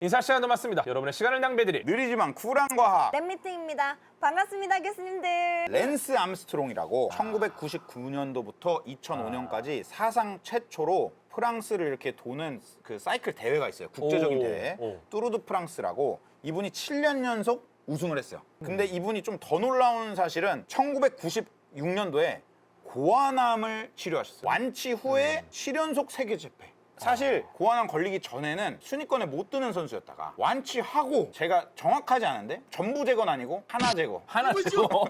인사 시간도 맞습니다. 여러분의 시간을 낭비해드릴 느리지만 쿨한 과학 랩미팅입니다. 반갑습니다, 교수님들. 랜스 암스트롱이라고 1999년도부터 2005년까지 사상 최초로 프랑스를 이렇게 도는 그 사이클 대회가 있어요. 국제적인 오, 대회. 오. 뚜르드 프랑스라고 이분이 7년 연속 우승을 했어요. 근데 이분이 좀 더 놀라운 사실은 1996년도에 고환암을 치료하셨어요. 완치 후에 7연속 세계 재패. 사실 고환암 걸리기 전에는 순위권에 못 드는 선수였다가 완치하고, 제가 정확하지 않은데 전부 제거는 아니고 하나 제거. 하나 쓰고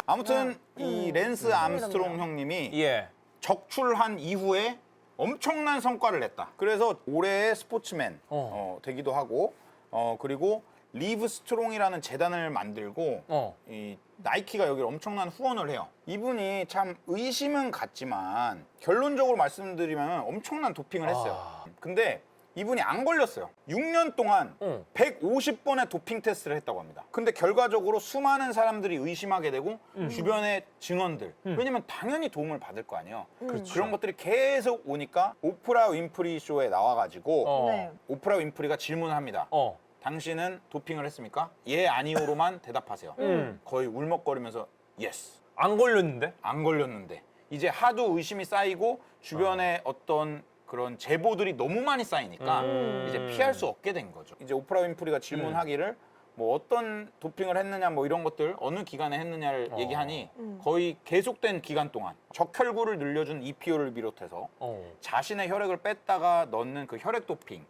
아무튼 이 랜스 암스트롱 형님이 예. 적출한 이후에 엄청난 성과를 냈다. 그래서 올해의 스포츠맨 되기도 하고, 그리고 리브 스트롱이라는 재단을 만들고 이 나이키가 여기를 엄청난 후원을 해요. 이분이 참 의심은 같지만 결론적으로 말씀드리면 엄청난 도핑을 했어요. 근데 이분이 안 걸렸어요. 6년 동안 150번의 도핑 테스트를 했다고 합니다. 근데 결과적으로 수많은 사람들이 의심하게 되고 주변의 증언들, 왜냐면 당연히 도움을 받을 거 아니에요. 그런 것들이 계속 오니까 오프라 윈프리 쇼에 나와가지고 네. 오프라 윈프리가 질문을 합니다. 당신은 도핑을 했습니까? 예, 아니오로만 대답하세요. 거의 울먹거리면서 예스. 안 걸렸는데? 안 걸렸는데. 이제 하도 의심이 쌓이고 주변에 어떤 그런 제보들이 너무 많이 쌓이니까 이제 피할 수 없게 된 거죠. 이제 오프라 윈프리가 질문하기를 뭐 어떤 도핑을 했느냐, 뭐 이런 것들 어느 기간에 했느냐를 얘기하니 거의 계속된 기간 동안 적혈구를 늘려준 EPO를 비롯해서 자신의 혈액을 뺐다가 넣는 그 혈액 도핑,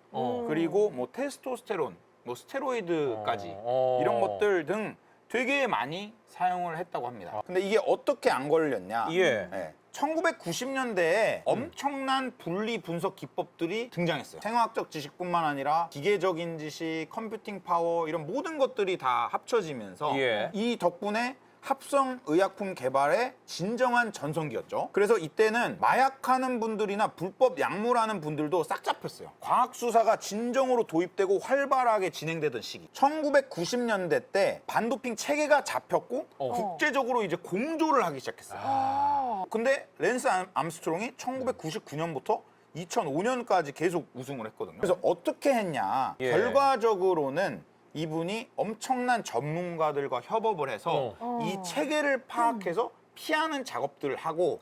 그리고 뭐 테스토스테론, 뭐 스테로이드까지 이런 것들 등 되게 많이 사용을 했다고 합니다. 근데 이게 어떻게 안 걸렸냐? 예. 1990년대에 엄청난 분리 분석 기법들이 등장했어요. 생화학적 지식뿐만 아니라 기계적인 지식, 컴퓨팅 파워, 이런 모든 것들이 다 합쳐지면서 이 덕분에 합성 의약품 개발의 진정한 전성기였죠. 그래서 이때는 마약하는 분들이나 불법 약물하는 분들도 싹 잡혔어요. 과학 수사가 진정으로 도입되고 활발하게 진행되던 시기. 1990년대 때 반도핑 체계가 잡혔고 국제적으로 이제 공조를 하기 시작했어요. 근데 랜스 암스트롱이 1999년부터 2005년까지 계속 우승을 했거든요. 그래서 어떻게 했냐? 결과적으로는 이분이 엄청난 전문가들과 협업을 해서 이 체계를 파악해서 피하는 작업들을 하고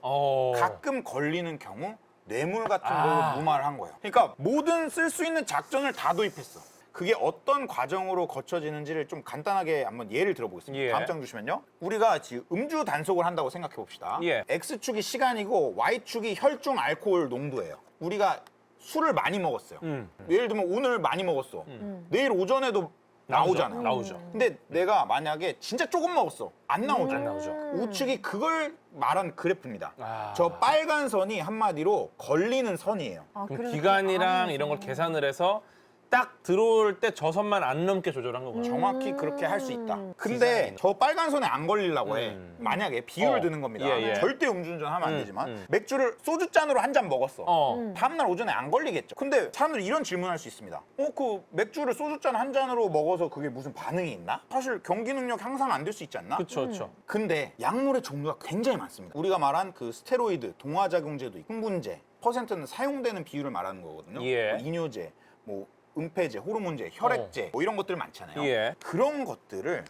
가끔 걸리는 경우 뇌물 같은 걸로 무마를 한 거예요. 그러니까 모든 쓸 수 있는 작전을 다 도입했어. 그게 어떤 과정으로 거쳐지는지를 좀 간단하게 한번 예를 들어보겠습니다. 다음 장 주시면요. 우리가 지금 음주 단속을 한다고 생각해 봅시다. X축이 시간이고 Y축이 혈중 알코올 농도예요. 우리가 술을 많이 먹었어요. 예를 들면 오늘 많이 먹었어. 내일 오전에도 나오잖아요. 나오죠. 근데 내가 만약에 진짜 조금 먹었어. 안 나오죠. 안 나오죠. 우측이 그걸 말한 그래프입니다. 저 빨간 선이 한마디로 걸리는 선이에요. 그럼 기간이랑 이런 걸 계산을 해서 딱 들어올 때 저 선만 안 넘게 조절한 거구나. 정확히 그렇게 할 수 있다. 근데 저 빨간 선에 안 걸리려고 해. 만약에 비유를 드는 겁니다. 절대 음주운전 하면 안 되지만 맥주를 소주잔으로 한 잔 먹었어. 다음날 오전에 안 걸리겠죠. 근데 사람들이 이런 질문할 수 있습니다. 그 맥주를 소주잔 한 잔으로 먹어서 그게 무슨 반응이 있나? 사실 경기 능력 향상 안 될 수 있지 않나? 그렇죠. 근데 약물의 종류가 굉장히 많습니다. 우리가 말한 그 스테로이드, 동화작용제도 있고 흥분제, 퍼센트는 사용되는 비율을 말하는 거거든요. 이뇨제, 뭐 은폐제, 호르몬제, 혈액제 뭐 이런 것들 많잖아요. 그런 것들을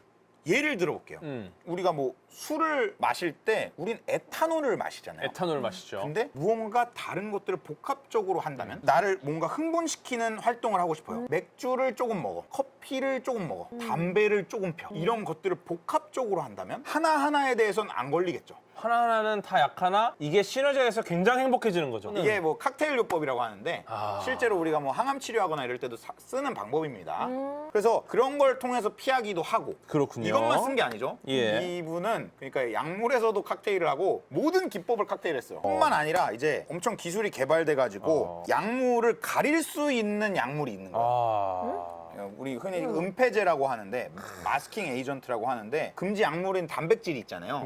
예를 들어볼게요. 우리가 뭐 술을 마실 때 우린 에탄올을 마시잖아요. 에탄올 마시죠. 근데 무언가 다른 것들을 복합적으로 한다면 나를 뭔가 흥분시키는 활동을 하고 싶어요. 맥주를 조금 먹어, 커피를 조금 먹어, 담배를 조금 펴. 이런 것들을 복합적으로 한다면 하나하나에 대해서는 안 걸리겠죠. 하나하나는 다 약하나 이게 시너지에서 굉장히 행복해지는 거죠. 이게 뭐 칵테일 요법이라고 하는데 실제로 우리가 뭐 항암 치료하거나 이럴 때도 쓰는 방법입니다. 그래서 그런 걸 통해서 피하기도 하고. 그렇군요. 이것만 쓴 게 아니죠. 이분은 그러니까 약물에서도 칵테일을 하고 모든 기법을 칵테일했어요. 뿐만 아니라 이제 엄청 기술이 개발돼 가지고 약물을 가릴 수 있는 약물이 있는 거예요. 우리 흔히 은폐제라고 하는데 마스킹 에이전트라고 하는데 금지 약물인 단백질이 있잖아요.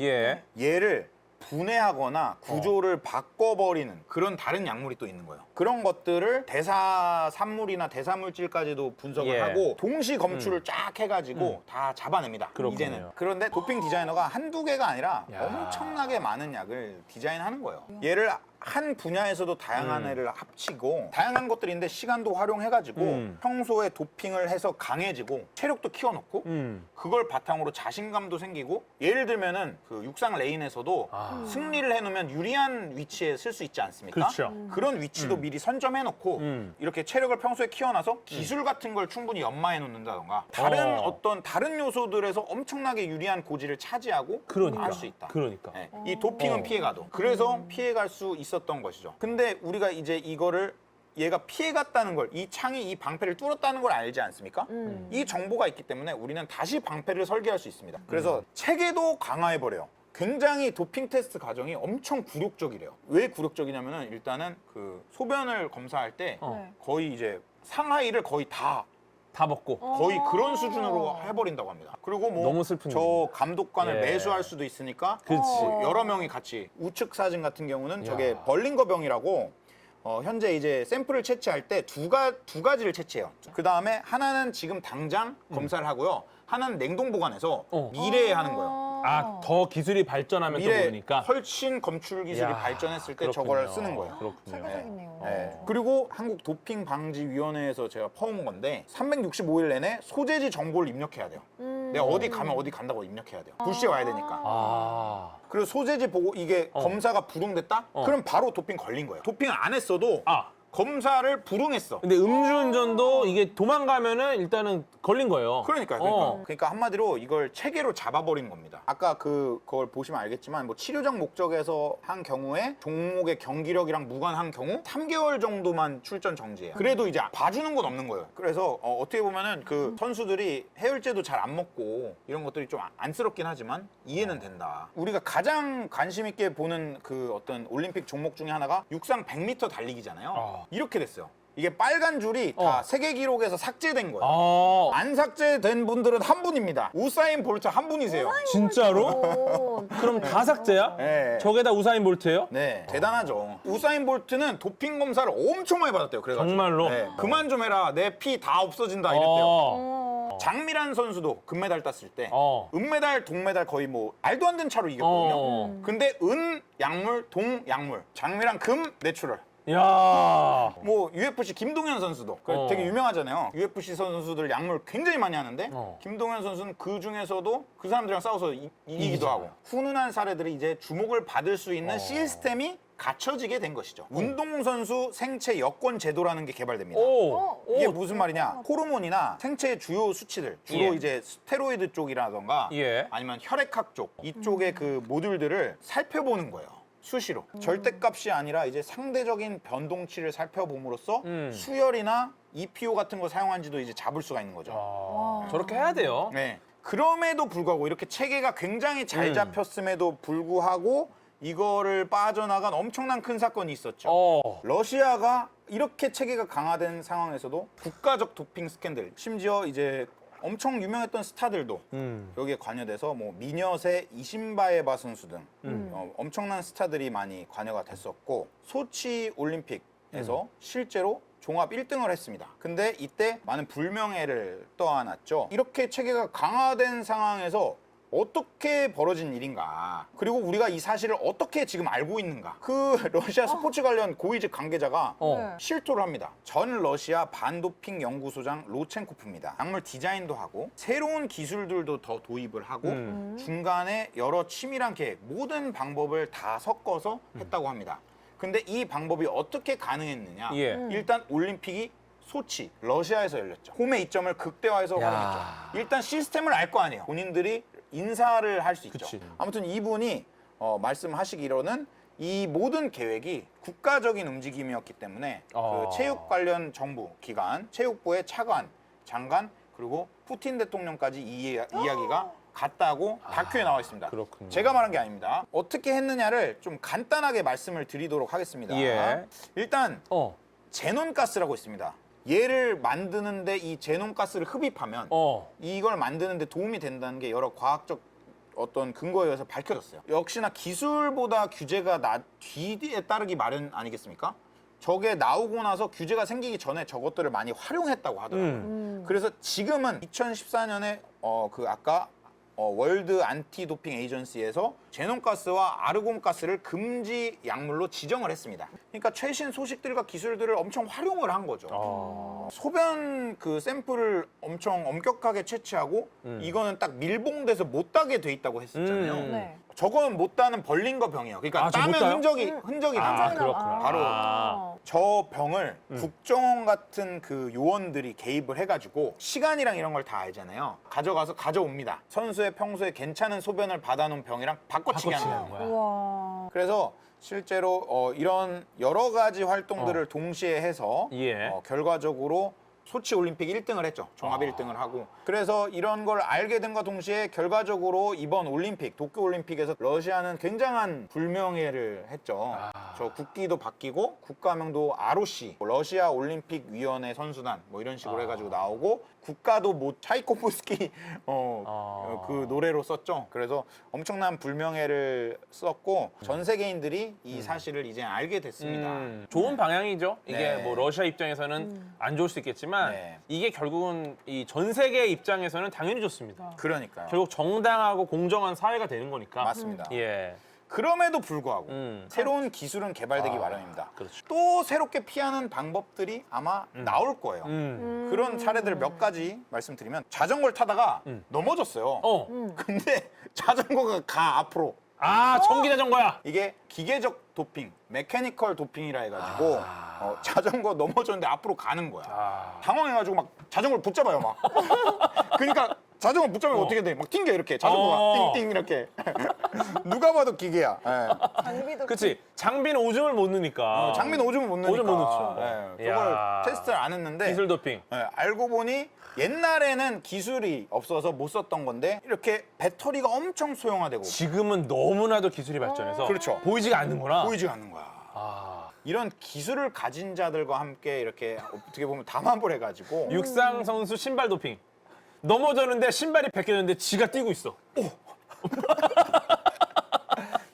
얘를 분해하거나 구조를 바꿔버리는 그런 다른 약물이 또 있는 거예요. 그런 것들을 대사산물이나 대사물질까지도 분석을 하고 동시 검출을 쫙 해가지고 다 잡아냅니다. 이제는. 그런데 도핑 디자이너가 한두 개가 아니라 엄청나게 많은 약을 디자인하는 거예요. 얘를 한 분야에서도 다양한 애를 합치고 다양한 것들인데 시간도 활용해가지고 평소에 도핑을 해서 강해지고 체력도 키워놓고 그걸 바탕으로 자신감도 생기고 예를 들면은 그 육상 레인에서도 승리를 해놓으면 유리한 위치에 쓸 수 있지 않습니까? 그렇죠. 그런 위치도 미리 선점해놓고 이렇게 체력을 평소에 키워놔서 기술 같은 걸 충분히 연마해놓는다던가 다른 요소들에서 엄청나게 유리한 고지를 차지하고 그러니까. 할 수 있다. 그러니까. 네. 이 도핑은 피해가도. 그래서 피해갈 수 있었던 것이죠. 근데 우리가 이제 이거를 얘가 피해갔다는 걸, 이 창이 이 방패를 뚫었다는 걸 알지 않습니까? 이 정보가 있기 때문에 우리는 다시 방패를 설계할 수 있습니다. 그래서 체계도 강화해버려요. 굉장히 도핑 테스트 과정이 엄청 굴욕적이래요. 왜 굴욕적이냐면은 일단은 그 소변을 검사할 때 거의 이제 상하이를 거의 다 먹고. 거의 그런 수준으로 해버린다고 합니다. 그리고 뭐 너무 슬픈 저 일이네. 감독관을 예. 매수할 수도 있으니까 그렇지. 여러 명이 같이 우측 사진 같은 경우는 저게 벌링거 병이라고 현재 이제 샘플을 채취할 때 두 가지를 채취해요. 그 다음에 하나는 지금 당장 검사를 하고요. 하나는 냉동 보관해서 미래에 하는 거예요. 아, 더 기술이 발전하면 또 미래 모르니까. 훨씬 검출 기술이 이야, 발전했을 때 그렇군요. 저걸 쓰는 거예요. 그렇군요. 세계적이네요. 네. 그리고 한국 도핑방지위원회에서 제가 퍼온 건데 365일 내내 소재지 정보를 입력해야 돼요. 내가 어디 가면 어디 간다고 입력해야 돼요. 불시에 와야 되니까. 아. 그리고 소재지 보고 이게 검사가 불응됐다? 그럼 바로 도핑 걸린 거예요. 도핑을 안 했어도 아. 검사를 불응했어. 근데 음주운전도 이게 도망가면은 일단은 걸린 거예요. 그러니까 한마디로 이걸 체계로 잡아버린 겁니다. 아까 그걸 보시면 알겠지만 뭐 치료적 목적에서 한 경우에 종목의 경기력이랑 무관한 경우 3개월 정도만 출전 정지해요. 그래도 이제 봐주는 건 없는 거예요. 그래서 어떻게 보면은 그 선수들이 해열제도 잘 안 먹고 이런 것들이 좀 안쓰럽긴 하지만 이해는 된다. 우리가 가장 관심 있게 보는 그 어떤 올림픽 종목 중에 하나가 육상 100m 달리기잖아요. 이렇게 됐어요. 이게 빨간 줄이 다 세계 기록에서 삭제된 거예요. 아, 안 삭제된 분들은 한 분입니다. 우사인 볼트 한 분이세요. 진짜로? 오, 그럼 다 삭제야? 네. 저게 다 우사인 볼트예요? 네, 대단하죠. 우사인 볼트는 도핑 검사를 엄청 많이 받았대요. 그래가지고. 정말로? 네, 그만 좀 해라. 내 피 다 없어진다 이랬대요. 어. 장미란 선수도 금메달 땄을 때 은메달, 동메달 거의 뭐 말도 안 되는 차로 이겼거든요. 근데 은, 약물, 동, 약물. 장미란 금, 내추럴. 야. 뭐 UFC 김동현 선수도 되게 유명하잖아요. UFC 선수들 약물 굉장히 많이 하는데 김동현 선수는 그 중에서도 그 사람들이랑 싸워서 이기기도 하고 훈훈한 사례들이 이제 주목을 받을 수 있는 시스템이 갖춰지게 된 것이죠. 운동선수 생체 여권 제도라는 게 개발됩니다. 오. 이게 무슨 말이냐? 호르몬이나 생체의 주요 수치들, 주로 예. 이제 스테로이드 쪽이라던가 예. 아니면 혈액학 쪽 이쪽의 그 모듈들을 살펴보는 거예요. 수시로. 절대값이 아니라 이제 상대적인 변동치를 살펴봄으로써 수혈이나 EPO 같은 거 사용한지도 이제 잡을 수가 있는 거죠. 저렇게 해야 돼요. 네. 그럼에도 불구하고 이렇게 체계가 굉장히 잘 잡혔음에도 불구하고 이거를 빠져나간 엄청난 큰 사건이 있었죠. 러시아가 이렇게 체계가 강화된 상황에서도 국가적 도핑 스캔들, 심지어 이제 엄청 유명했던 스타들도 여기에 관여돼서 뭐 미녀세 이신바에바 선수 등 엄청난 스타들이 많이 관여가 됐었고 소치 올림픽에서 실제로 종합 1등을 했습니다. 근데 이때 많은 불명예를 떠안았죠. 이렇게 체계가 강화된 상황에서 어떻게 벌어진 일인가, 그리고 우리가 이 사실을 어떻게 지금 알고 있는가. 그 러시아 스포츠 관련 고위직 관계자가 실토를 합니다. 전 러시아 반도핑 연구소장 로첸코프입니다. 약물 디자인도 하고 새로운 기술들도 더 도입을 하고 중간에 여러 치밀한 계획, 모든 방법을 다 섞어서 했다고 합니다. 근데 이 방법이 어떻게 가능했느냐. 일단 올림픽이 소치, 러시아에서 열렸죠. 홈의 이점을 극대화해서 활용했죠. 일단 시스템을 알 거 아니에요. 본인들이 인사를 할 수 있죠. 그치. 아무튼 이분이 말씀하시기로는 이 모든 계획이 국가적인 움직임이었기 때문에 그 체육 관련 정부 기관, 체육부의 차관, 장관, 그리고 푸틴 대통령까지 이야기가 같다고 다큐에 나와 있습니다. 그렇군요. 제가 말한 게 아닙니다. 어떻게 했느냐를 좀 간단하게 말씀을 드리도록 하겠습니다. 예. 일단 제논가스라고 있습니다. 얘를 만드는데 이 제논가스를 흡입하면 이걸 만드는데 도움이 된다는 게 여러 과학적 어떤 근거에 의해서 밝혀졌어요. 역시나 기술보다 규제가 뒤에 따르기 마련 아니겠습니까? 저게 나오고 나서 규제가 생기기 전에 저것들을 많이 활용했다고 하더라고요. 그래서 지금은 2014년에 그 아까 월드 안티 도핑 에이전시에서 제논가스와 아르곤가스를 금지 약물로 지정을 했습니다. 그러니까 최신 소식들과 기술들을 엄청 활용을 한 거죠. 소변 그 샘플을 엄청 엄격하게 채취하고 이거는 딱 밀봉돼서 못 따게 돼 있다고 했었잖아요. 네. 저건 못 따는 벌린 거 병이에요. 그러니까 아, 저못 따면 따요? 흔적이 남아. 그렇구나. 바로 아. 저 병을 국정원 같은 그 요원들이 개입을 해가지고 시간이랑 이런 걸 다 알잖아요. 가져가서 가져옵니다. 선수의 평소에 괜찮은 소변을 받아놓은 병이랑 바꿔치기 하는 바꿔치기 거예요. 거야. 우와. 그래서 실제로 이런 여러 가지 활동들을 동시에 해서 예. 결과적으로 소치 올림픽 1등을 했죠. 종합 1등을 하고. 그래서 이런 걸 알게 된과 동시에 결과적으로 이번 올림픽, 도쿄 올림픽에서 러시아는 굉장한 불명예를 했죠. 저 국기도 바뀌고 국가명도 ROC, 러시아 올림픽 위원회 선수단 뭐 이런 식으로 해가지고 나오고 국가도 뭐 차이코프스키 그 노래로 썼죠. 그래서 엄청난 불명예를 썼고 전 세계인들이 이 사실을 이제 알게 됐습니다. 좋은 방향이죠. 이게 네. 뭐 러시아 입장에서는 안 좋을 수 있겠지만 네. 이게 결국은 이 전 세계 입장에서는 당연히 좋습니다. 그러니까요. 결국 정당하고 공정한 사회가 되는 거니까. 맞습니다. 예. 그럼에도 불구하고 음. 새로운 기술은 개발되기 마련입니다. 그렇죠. 또 새롭게 피하는 방법들이 아마 나올 거예요. 그런 사례들 몇 가지 말씀드리면 자전거를 타다가 넘어졌어요. 근데 자전거가 가 앞으로. 아, 전기 자전거야. 이게 기계적 도핑, 메케니컬 도핑이라 해가지고 자전거 넘어졌는데 앞으로 가는 거야. 당황해가지고 막 자전거를 붙잡아요 막. 그러니까 자전거 붙잡으면 어떻게 돼? 막 튕겨 이렇게 자전거가 띵띵 이렇게. 누가 봐도 기계야. 예. 장비도 그치. 장비는 오줌을 못 넣으니까. 장비는 오줌을 못 넣으니까. 오줌 못 넣죠. 예, 그걸 이야. 테스트를 안 했는데 기술 도핑. 예, 알고 보니 옛날에는 기술이 없어서 못 썼던 건데 이렇게 배터리가 엄청 소형화되고 지금은 너무나도 기술이 발전해서 그렇죠. 보이지가 않는구나. 보이지가 않는 거야. 이런 기술을 가진 자들과 함께 이렇게 어떻게 보면 담합을 해가지고 육상 선수 신발 도핑. 넘어졌는데 신발이 벗겨졌는데 지가 뛰고 있어.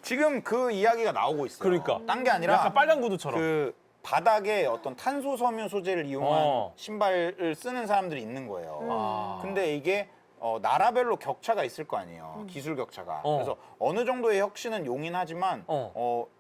지금 그 이야기가 나오고 있어요. 그러니까. 딴 게 아니라 약간 빨간 구두처럼. 그 바닥에 어떤 탄소 섬유 소재를 이용한 어. 신발을 쓰는 사람들이 있는 거예요. 근데 이게 나라별로 격차가 있을 거 아니에요. 기술 격차가. 그래서 어느 정도의 혁신은 용인하지만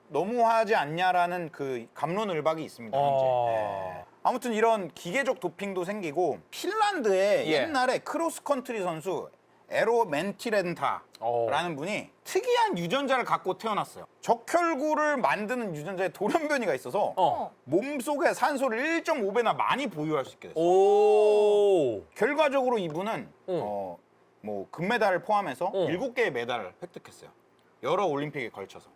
너무하지 않냐라는 그 감론을박이 있습니다. 현재. 네. 아무튼 이런 기계적 도핑도 생기고 핀란드에 예. 옛날에 크로스컨트리 선수 에로 멘티렌타라는 분이 특이한 유전자를 갖고 태어났어요. 적혈구를 만드는 유전자에 돌연변이가 있어서 몸속에 산소를 1.5배나 많이 보유할 수 있게 됐어요. 오. 결과적으로 이분은 뭐 금메달을 포함해서 7개의 메달을 획득했어요. 여러 올림픽에 걸쳐서.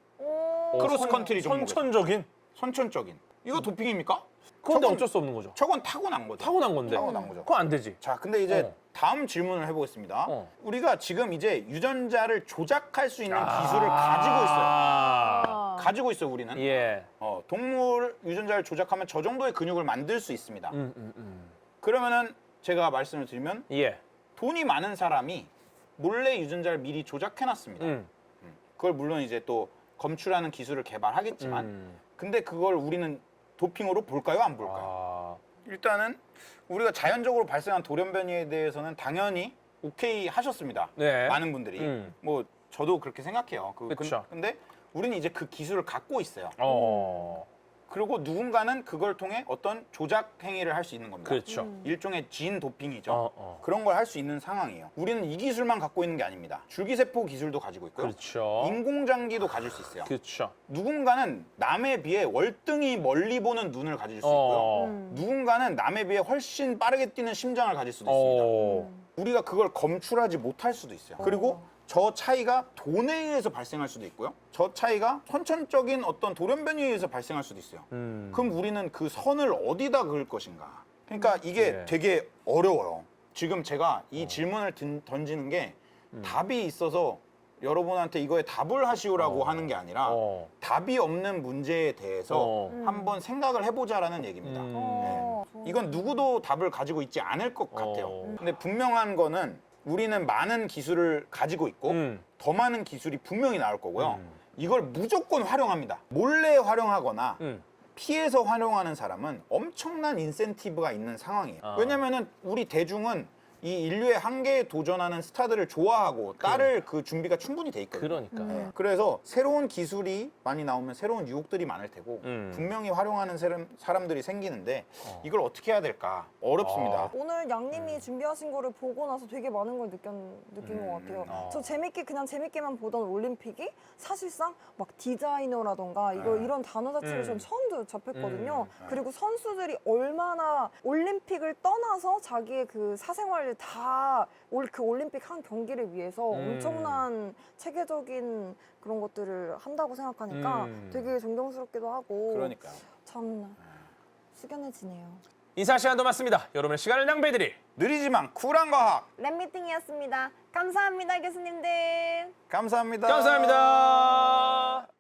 크로스컨트리 종목에서. 선천적인? 선천적인. 이거 도핑입니까? 그런데 저건- 어쩔 수 없는 거죠. 저건 타고난 거죠. 타고난 건데. 타고난 거죠. 그거 안 되지. 자, 근데 이제 다음 질문을 해보겠습니다. 우리가 지금 이제 유전자를 조작할 수 있는 기술을 가지고 있어요. 아. 가지고 있어요, 우리는. 예. 동물 유전자를 조작하면 저 정도의 근육을 만들 수 있습니다. 그러면은 제가 말씀을 드리면 예. 돈이 많은 사람이 몰래 유전자를 미리 조작해놨습니다. 그걸 물론 이제 또 검출하는 기술을 개발하겠지만 근데 그걸 우리는 도핑으로 볼까요? 안 볼까요? 일단은 우리가 자연적으로 발생한 돌연변이에 대해서는 당연히 오케이 하셨습니다. 네. 많은 분들이. 뭐 저도 그렇게 생각해요. 그쵸. 근데 우리는 이제 그 기술을 갖고 있어요. 어. 그리고 누군가는 그걸 통해 어떤 조작 행위를 할 수 있는 겁니다. 그렇죠. 일종의 진 도핑이죠. 어. 그런 걸 할 수 있는 상황이에요. 우리는 이 기술만 갖고 있는 게 아닙니다. 줄기세포 기술도 가지고 있고요. 그렇죠. 인공장기도 가질 수 있어요. 그렇죠. 누군가는 남에 비해 월등히 멀리 보는 눈을 가질 수 있고요. 누군가는 남에 비해 훨씬 빠르게 뛰는 심장을 가질 수도 있습니다. 우리가 그걸 검출하지 못할 수도 있어요. 그리고 저 차이가 돈에 의해서 발생할 수도 있고요. 저 차이가 선천적인 어떤 돌연변이에 의해서 발생할 수도 있어요. 그럼 우리는 그 선을 어디다 그을 것인가? 그러니까 이게 네. 되게 어려워요. 지금 제가 이 질문을 던지는 게 답이 있어서 여러분한테 이거에 답을 하시오라고 하는 게 아니라 답이 없는 문제에 대해서 한번 생각을 해보자라는 얘기입니다. 네. 이건 누구도 답을 가지고 있지 않을 것 같아요. 근데 분명한 거는 우리는 많은 기술을 가지고 있고 더 많은 기술이 분명히 나올 거고요. 이걸 무조건 활용합니다. 몰래 활용하거나 피해서 활용하는 사람은 엄청난 인센티브가 있는 상황이에요. 왜냐면은 우리 대중은 이 인류의 한계에 도전하는 스타들을 좋아하고 따를 그 준비가 충분히 돼 있거든요. 그러니까. 네. 그래서 새로운 기술이 많이 나오면 새로운 유혹들이 많을 테고 분명히 활용하는 사람들이 생기는데 이걸 어떻게 해야 될까 어렵습니다. 오늘 양님이 준비하신 거를 보고 나서 되게 많은 걸 느낀 것 같아요. 저 그냥 재밌게만 보던 올림픽이 사실상 막 디자이너라던가 이런 단어 자체를 전 처음 접했거든요. 그리고 선수들이 얼마나 올림픽을 떠나서 자기의 그 사생활을 다 그 올림픽 한 경기를 위해서 엄청난 체계적인 그런 것들을 한다고 생각하니까 되게 존경스럽기도 하고 그러니까요. 참 숙연해지네요. 인사 시간도 맞습니다. 여러분의 시간을 낭비해드릴 느리지만 쿨한 과학 랩미팅이었습니다. 감사합니다, 교수님들. 감사합니다. 감사합니다.